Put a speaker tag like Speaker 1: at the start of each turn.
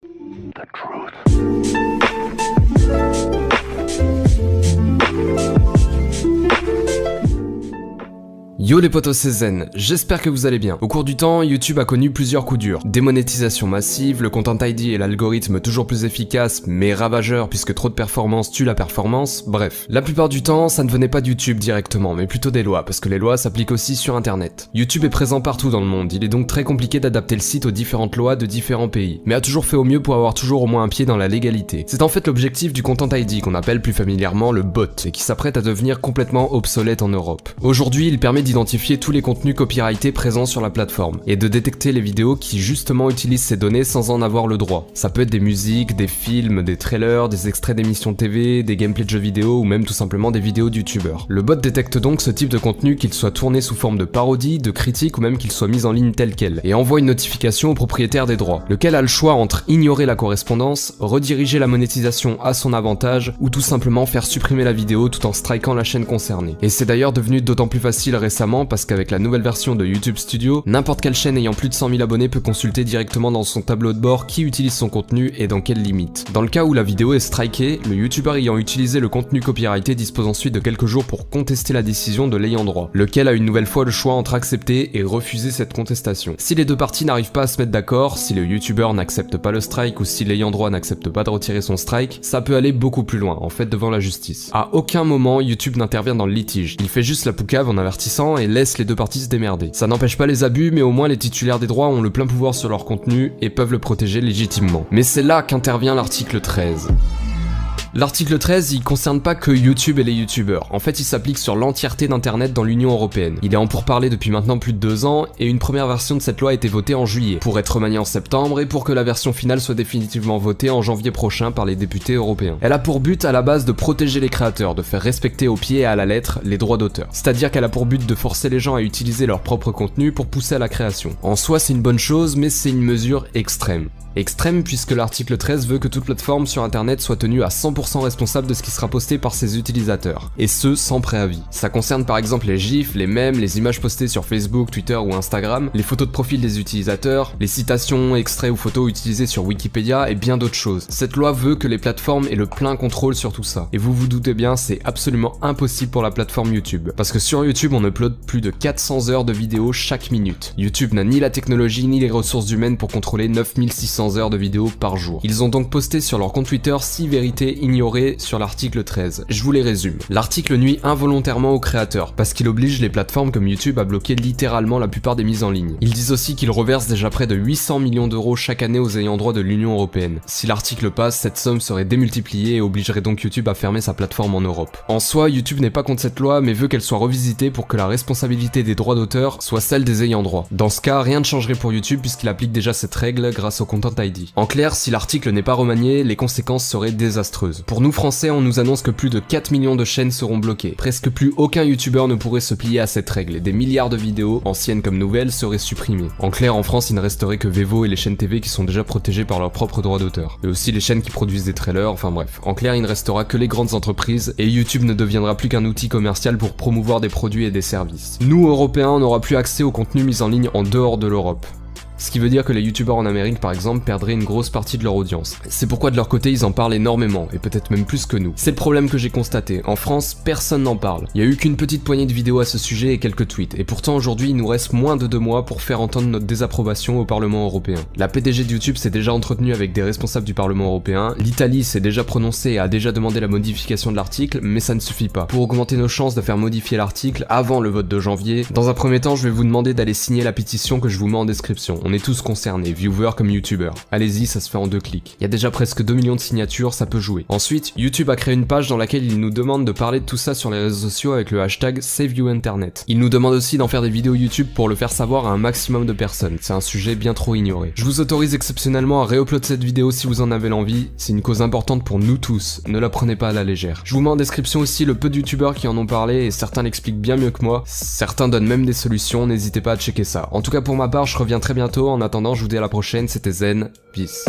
Speaker 1: The truth.
Speaker 2: Yo les potos, c'est Zen, j'espère que vous allez bien. Au cours du temps, YouTube a connu plusieurs coups durs. Démonétisation massive, le Content ID et l'algorithme toujours plus efficace mais ravageur puisque trop de performance tue la performance, bref. La plupart du temps, ça ne venait pas de YouTube directement, mais plutôt des lois, parce que les lois s'appliquent aussi sur internet. YouTube est présent partout dans le monde, il est donc très compliqué d'adapter le site aux différentes lois de différents pays, mais a toujours fait au mieux pour avoir toujours au moins un pied dans la légalité. C'est en fait l'objectif du Content ID qu'on appelle plus familièrement le bot, et qui s'apprête à devenir complètement obsolète en Europe. Aujourd'hui, il permet d'identifier tous les contenus copyrightés présents sur la plateforme et de détecter les vidéos qui justement utilisent ces données sans en avoir le droit. Ça peut être des musiques, des films, des trailers, des extraits d'émissions TV, des gameplays de jeux vidéo ou même tout simplement des vidéos de youtubeurs. Le bot détecte donc ce type de contenu, qu'il soit tourné sous forme de parodie, de critique ou même qu'il soit mis en ligne tel quel, et envoie une notification au propriétaire des droits, lequel a le choix entre ignorer la correspondance, rediriger la monétisation à son avantage ou tout simplement faire supprimer la vidéo tout en strikant la chaîne concernée. Et c'est d'ailleurs devenu d'autant plus facile récemment parce qu'avec la nouvelle version de YouTube Studio, n'importe quelle chaîne ayant plus de 100 000 abonnés peut consulter directement dans son tableau de bord qui utilise son contenu et dans quelles limites. Dans le cas où la vidéo est strikée, le youtubeur ayant utilisé le contenu copyrighté dispose ensuite de quelques jours pour contester la décision de l'ayant droit, lequel a une nouvelle fois le choix entre accepter et refuser cette contestation. Si les deux parties n'arrivent pas à se mettre d'accord, si le youtubeur n'accepte pas le strike ou si l'ayant droit n'accepte pas de retirer son strike, ça peut aller beaucoup plus loin, en fait devant la justice. À aucun moment YouTube n'intervient dans le litige, il fait juste la poucave en avertissant et laisse les deux parties se démerder. Ça n'empêche pas les abus, mais au moins les titulaires des droits ont le plein pouvoir sur leur contenu et peuvent le protéger légitimement. Mais c'est là qu'intervient l'article 13. L'article 13, il concerne pas que YouTube et les youtubeurs. En fait, il s'applique sur l'entièreté d'internet dans l'Union Européenne. Il est en pourparlers depuis maintenant plus de 2 ans et une première version de cette loi a été votée en juillet, pour être remaniée en septembre et pour que la version finale soit définitivement votée en janvier prochain par les députés européens. Elle a pour but à la base de protéger les créateurs, de faire respecter au pied et à la lettre les droits d'auteur. C'est-à-dire qu'elle a pour but de forcer les gens à utiliser leur propre contenu pour pousser à la création. En soi, c'est une bonne chose, mais c'est une mesure extrême. Extrême puisque l'article 13 veut que toute plateforme sur internet soit tenue à 100% responsable de ce qui sera posté par ses utilisateurs, et ce sans préavis. Ça concerne par exemple les gifs, les mèmes, les images postées sur Facebook, Twitter ou Instagram, les photos de profil des utilisateurs, les citations, extraits ou photos utilisées sur Wikipédia et bien d'autres choses. Cette loi veut que les plateformes aient le plein contrôle sur tout ça, et vous vous doutez bien, c'est absolument impossible pour la plateforme YouTube, parce que sur YouTube on upload plus de 400 heures de vidéos chaque minute. YouTube n'a ni la technologie ni les ressources humaines pour contrôler 9600 heures de vidéos par jour. Ils ont donc posté sur leur compte Twitter 6 vérités ignorées sur l'article 13. Je vous les résume. L'article nuit involontairement aux créateurs, parce qu'il oblige les plateformes comme YouTube à bloquer littéralement la plupart des mises en ligne. Ils disent aussi qu'ils reversent déjà près de 800 millions d'euros chaque année aux ayants droit de l'Union Européenne. Si l'article passe, cette somme serait démultipliée et obligerait donc YouTube à fermer sa plateforme en Europe. En soi, YouTube n'est pas contre cette loi, mais veut qu'elle soit revisitée pour que la responsabilité des droits d'auteur soit celle des ayants droit. Dans ce cas, rien ne changerait pour YouTube puisqu'il applique déjà cette règle grâce au Content ID. En clair, si l'article n'est pas remanié, les conséquences seraient désastreuses. Pour nous français, on nous annonce que plus de 4 millions de chaînes seront bloquées. Presque plus aucun youtubeur ne pourrait se plier à cette règle et des milliards de vidéos, anciennes comme nouvelles, seraient supprimées. En clair, en France, il ne resterait que Vevo et les chaînes TV qui sont déjà protégées par leurs propres droits d'auteur. Et aussi les chaînes qui produisent des trailers, enfin bref. En clair, il ne restera que les grandes entreprises et YouTube ne deviendra plus qu'un outil commercial pour promouvoir des produits et des services. Nous, Européens, on n'aura plus accès au contenu mis en ligne en dehors de l'Europe. Ce qui veut dire que les youtubeurs en Amérique par exemple perdraient une grosse partie de leur audience. C'est pourquoi de leur côté ils en parlent énormément, et peut-être même plus que nous. C'est le problème que j'ai constaté, en France personne n'en parle. Il y a eu qu'une petite poignée de vidéos à ce sujet et quelques tweets, et pourtant aujourd'hui il nous reste moins de 2 mois pour faire entendre notre désapprobation au Parlement européen. La PDG de YouTube s'est déjà entretenue avec des responsables du Parlement européen, l'Italie s'est déjà prononcée et a déjà demandé la modification de l'article, mais ça ne suffit pas. Pour augmenter nos chances de faire modifier l'article avant le vote de janvier, dans un premier temps je vais vous demander d'aller signer la pétition que je vous mets en description. On est tous concernés, viewers comme youtubeurs. Allez-y, ça se fait en 2 clics. Il y a déjà presque 2 millions de signatures, ça peut jouer. Ensuite, YouTube a créé une page dans laquelle il nous demande de parler de tout ça sur les réseaux sociaux avec le hashtag SaveYouInternet. Il nous demande aussi d'en faire des vidéos YouTube pour le faire savoir à un maximum de personnes. C'est un sujet bien trop ignoré. Je vous autorise exceptionnellement à réuploader cette vidéo si vous en avez l'envie. C'est une cause importante pour nous tous. Ne la prenez pas à la légère. Je vous mets en description aussi le peu de youtubeurs qui en ont parlé et certains l'expliquent bien mieux que moi. Certains donnent même des solutions, n'hésitez pas à checker ça. En tout cas pour ma part, je reviens très bientôt. En attendant, je vous dis à la prochaine, c'était Zen, peace.